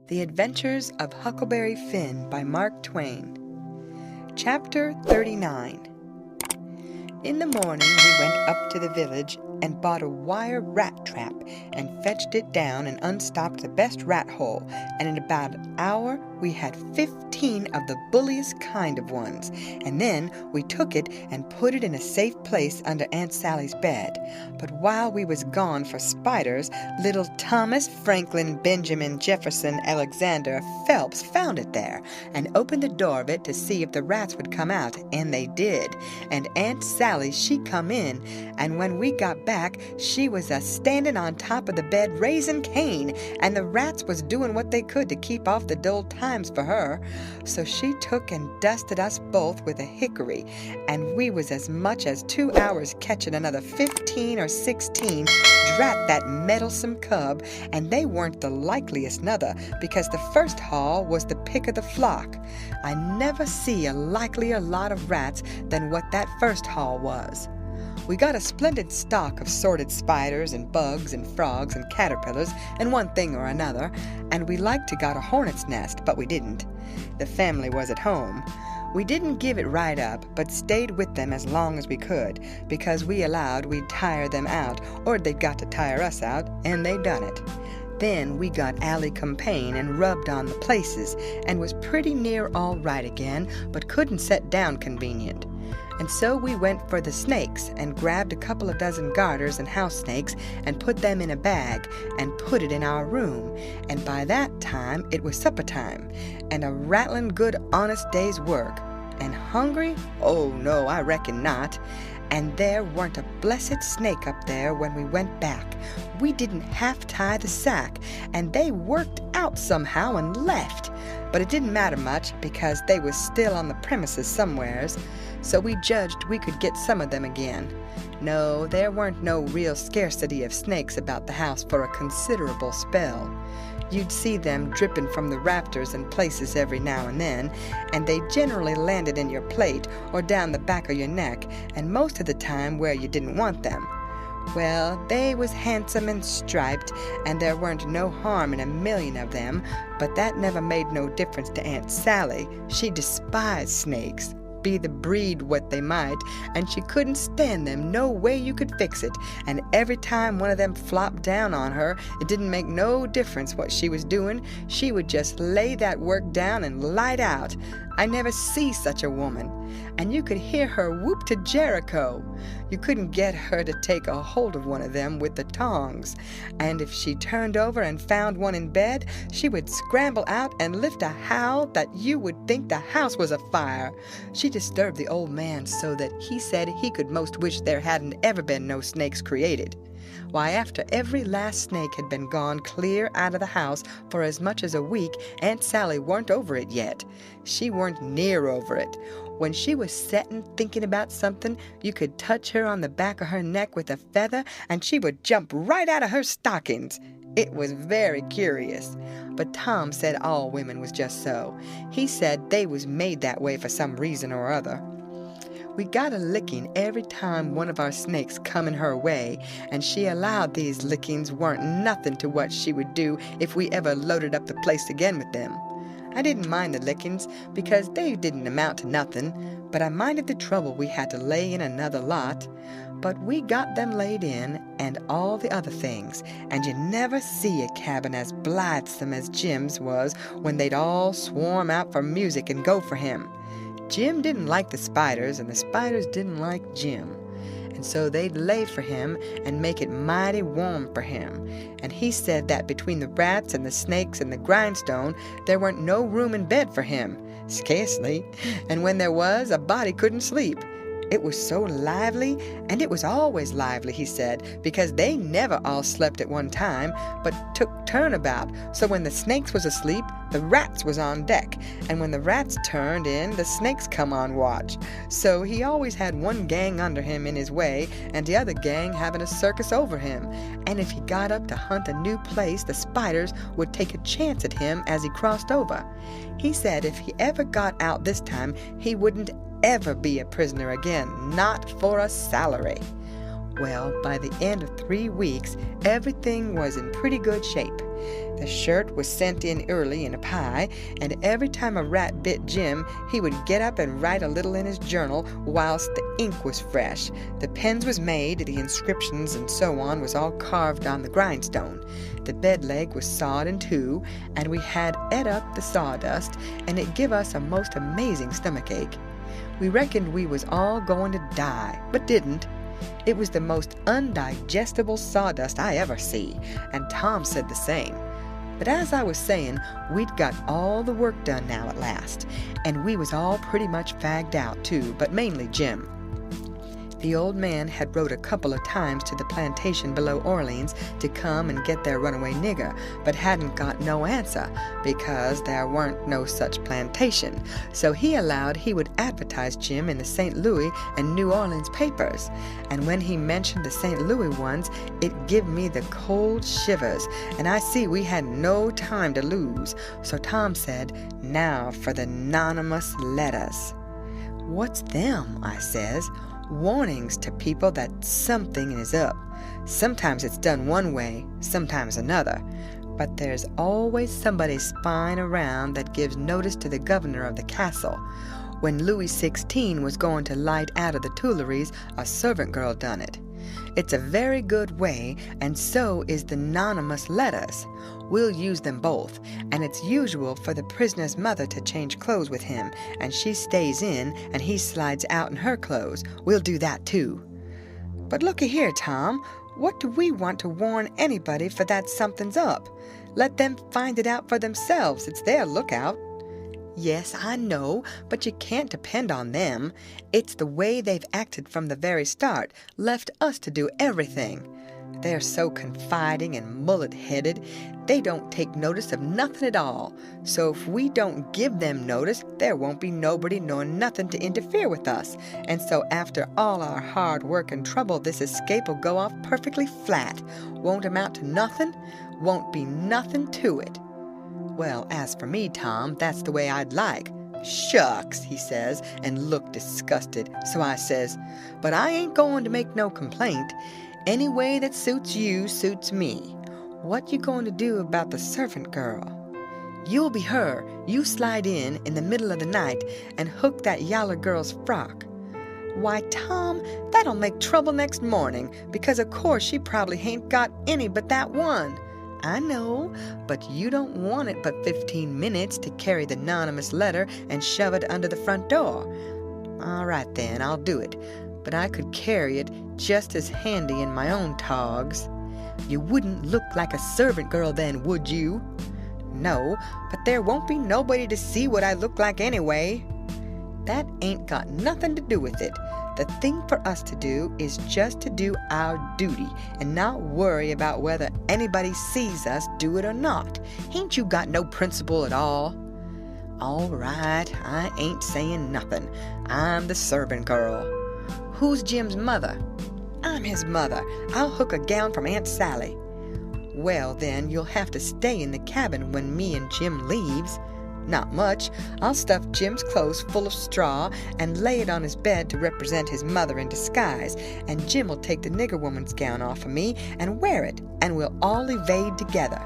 The Adventures of Huckleberry Finn by Mark Twain. Chapter-39. In the morning we went up to the village and bought a wire rat trap and fetched it down and unstopped the best rat hole, and in about an hour we had 15 of the bulliest kind of ones, and then we took it and put it in a safe place under Aunt Sally's bed. But while we was gone for spiders, little Thomas, Franklin, Benjamin, Jefferson, Elexander, Phelps found it there and opened the door of it to see if the rats would come out, and they did. And Aunt Sally, she come in, and when we got back, she was a-standing on top of the bed raising Cain, and the rats was doing what they could to keep off the dull times for her. So she took and dusted us both with a hickory, and we was as much as 2 hours catching another 15 or 16, drat that meddlesome cub, and they weren't the likeliest nuther, because the first haul was the pick of the flock. I never see a likelier lot of rats than what that first haul was. We got a splendid stock of sorted spiders and bugs and frogs and caterpillars and one thing or another, and we liked to got a hornet's nest, but we didn't. The family was at home. We didn't give it right up, but stayed with them as long as we could, because we allowed we'd tire them out, or they'd got to tire us out, and they done it. Then we got Allie Campaign and rubbed on the places, and was pretty near all right again, but couldn't set down convenient. And so we went for the snakes and grabbed a couple of dozen garters and house snakes and put them in a bag and put it in our room. And by that time it was supper time and a rattling good honest day's work. And hungry? Oh no, I reckon not. And there weren't a blessed snake up there when we went back. We didn't half tie the sack, and they worked out somehow and left. But it didn't matter much, because they was still on the premises somewheres, so we judged we could get some of them again. No, there weren't no real scarcity of snakes about the house for a considerable spell. You'd see them dripping from the rafters and places every now and then, and they generally landed in your plate or down the back of your neck, and most of the time where you didn't want them. Well, they was handsome and striped, and there weren't no harm in a million of them, but that never made no difference to Aunt Sally. She despised snakes, be the breed what they might, and she couldn't stand them no way you could fix it, and every time one of them flopped down on her, it didn't make no difference what she was doing. She would just lay that work down and light out. I never see such a woman, and you could hear her whoop to Jericho. You couldn't get her to take a hold of one of them with the tongs, and if she turned over and found one in bed, she would scramble out and lift a howl that you would think the house was afire. She disturbed the old man so that he said he could most wish there hadn't ever been no snakes created. Why, after every last snake had been gone clear out of the house for as much as a week, Aunt Sally weren't over it yet. She weren't near over it. When she was settin' thinking about something, you could touch her on the back of her neck with a feather, and she would jump right out of her stockings. It was very curious. But Tom said all women was just so. He said they was made that way for some reason or other. We got a licking every time one of our snakes come in her way, and she allowed these lickings weren't nothing to what she would do if we ever loaded up the place again with them. I didn't mind the lickings, because they didn't amount to nothing, but I minded the trouble we had to lay in another lot. But we got them laid in, and all the other things, and you never see a cabin as blithesome as Jim's was when they'd all swarm out for music and go for him. Jim didn't like the spiders, and the spiders didn't like Jim. And so they'd lay for him and make it mighty warm for him. And he said that between the rats and the snakes and the grindstone, there weren't no room in bed for him. Scarcely. And when there was, a body couldn't sleep. It was so lively, and it was always lively, he said, because they never all slept at one time, but took turnabout. So when the snakes was asleep, the rats was on deck, and when the rats turned in, the snakes come on watch. So he always had one gang under him in his way, and the other gang having a circus over him. And if he got up to hunt a new place, the spiders would take a chance at him as he crossed over. He said if he ever got out this time, he wouldn't ever be a prisoner again, not for a salary. Well, by the end of 3 weeks, everything was in pretty good shape. The shirt was sent in early in a pie, and every time a rat bit Jim, he would get up and write a little in his journal whilst the ink was fresh. The pens was made, the inscriptions and so on was all carved on the grindstone. The bed leg was sawed in two, and we had et up the sawdust, and it give us a most amazing stomachache. We reckoned we was all going to die, but didn't. It was the most undigestible sawdust I ever see, and Tom said the same. But as I was saying, we'd got all the work done now at last, and we was all pretty much fagged out too, but mainly Jim. The old man had wrote a couple of times to the plantation below Orleans to come and get their runaway nigger, but hadn't got no answer, because there weren't no such plantation. So he allowed he would advertise Jim in the St. Louis and New Orleans papers. And when he mentioned the St. Louis ones, it give me the cold shivers, and I see we had no time to lose. So Tom said, "Now for the anonymous letters." "What's them?" I says. "Warnings to people that something is up. Sometimes it's done one way, sometimes another. But there's always somebody spying around that gives notice to the governor of the castle. When Louis XVI was going to light out of the Tuileries, a servant girl done it. It's a very good way, and so is the anonymous letters. We'll use them both, and it's usual for the prisoner's mother to change clothes with him, and she stays in, and he slides out in her clothes. We'll do that too." "But looky here, Tom, what do we want to warn anybody for that something's up? Let them find it out for themselves. It's their lookout." "Yes, I know, but you can't depend on them. It's the way they've acted from the very start, left us to do everything. They're so confiding and mullet-headed, they don't take notice of nothing at all. So if we don't give them notice, there won't be nobody nor nothing to interfere with us. And so after all our hard work and trouble, this escape will go off perfectly flat. Won't amount to nothing, won't be nothing to it." "Well, as for me, Tom, that's the way I'd like." "Shucks," he says, and looked disgusted. So I says, "But I ain't going to make no complaint. Any way that suits you suits me. What you going to do about the servant girl?" "You'll be her. You slide in the middle of the night and hook that yaller girl's frock." "Why, Tom, that'll make trouble next morning, because of course she probably hain't got any but that one." "I know, but you don't want it but 15 minutes to carry the anonymous letter and shove it under the front door." "All right, then, I'll do it. But I could carry it just as handy in my own togs." "You wouldn't look like a servant girl then, would you?" "No, but there won't be nobody to see what I look like anyway." "That ain't got nothing to do with it. The thing for us to do is just to do our duty and not worry about whether anybody sees us do it or not. Ain't you got no principle at all?" "All right, I ain't saying nothing. I'm the servant girl." "Who's Jim's mother?" "I'm his mother. I'll hook a gown from Aunt Sally." "Well, then, you'll have to stay in the cabin when me and Jim leaves." "Not much. I'll stuff Jim's clothes full of straw and lay it on his bed to represent his mother in disguise, and Jim will take the nigger woman's gown off of me and wear it, and we'll all evade together."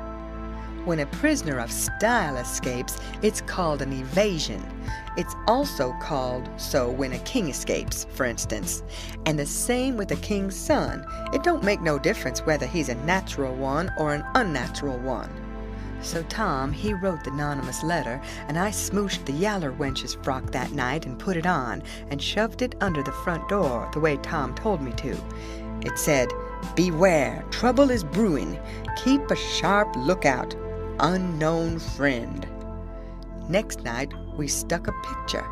When a prisoner of style escapes, it's called an evasion. It's also called so when a king escapes, for instance. And the same with a king's son. It don't make no difference whether he's a natural one or an unnatural one. So Tom, he wrote the anonymous letter, and I smooshed the yaller wench's frock that night and put it on, and shoved it under the front door, the way Tom told me to. It said, "Beware, trouble is brewing. Keep a sharp lookout. Unknown friend." Next night, we stuck a picture,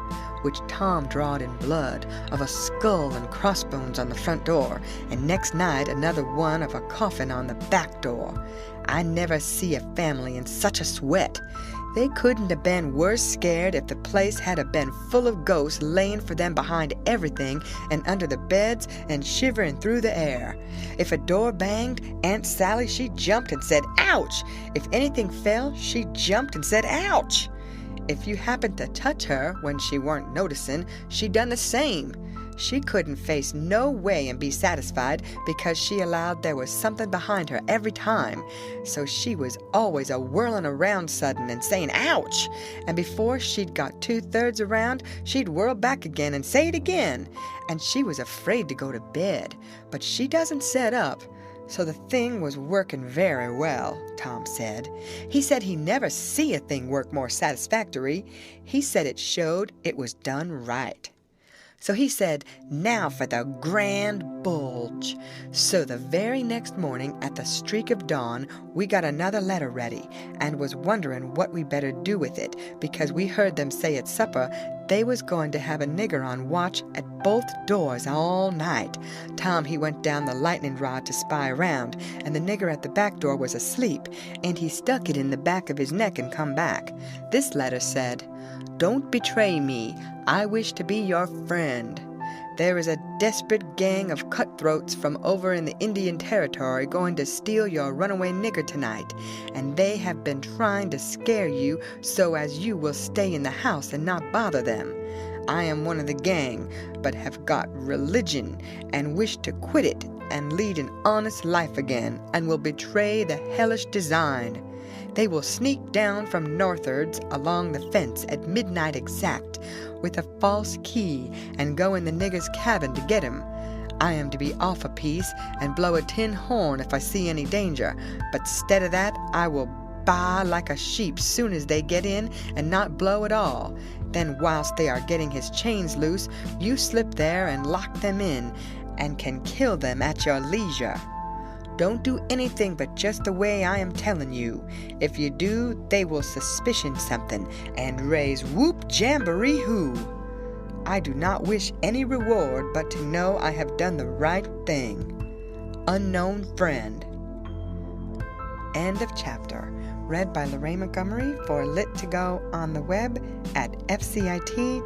which Tom drawed in blood, of a skull and crossbones on the front door, and next night another one of a coffin on the back door. I never see a family in such a sweat. They couldn't have been worse scared if the place had a been full of ghosts laying for them behind everything and under the beds and shivering through the air. If a door banged, Aunt Sally, she jumped and said, "Ouch!" If anything fell, she jumped and said, "Ouch!" If you happened to touch her when she weren't noticing, she done the same. She couldn't face no way and be satisfied because she allowed there was something behind her every time. So she was always a-whirling around sudden and saying, ouch! And before she'd got 2/3 around, she'd whirl back again and say it again. And she was afraid to go to bed. But she doesn't set up. So the thing was working very well, Tom said. He said he never see a thing work more satisfactory. He said it showed it was done right. So he said, now for the grand bulge. So the very next morning at the streak of dawn, we got another letter ready and was wondering what we better do with it because we heard them say at supper they was going to have a nigger on watch at both doors all night. Tom, he went down the lightning rod to spy around, and the nigger at the back door was asleep, and he stuck it in the back of his neck and come back. This letter said, don't betray me. I wish to be your friend. There is a desperate gang of cutthroats from over in the Indian Territory going to steal your runaway nigger tonight, and they have been trying to scare you so as you will stay in the house and not bother them. I am one of the gang, but have got religion and wish to quit it and lead an honest life again, and will betray the hellish design. They will sneak down from northwards along the fence at midnight exact, with a false key, and go in the nigger's cabin to get him. I am to be off a piece and blow a tin horn if I see any danger, but stead of that I will baa like a sheep soon as they get in and not blow at all. Then whilst they are getting his chains loose, you slip there and lock them in, and can kill them at your leisure. Don't do anything but just the way I am telling you. If you do, they will suspicion something and raise whoop jamboree hoo. I do not wish any reward but to know I have done the right thing. Unknown Friend. End of chapter. Read by Lorraine Montgomery for Lit to Go on the web at fcit.usf.edu.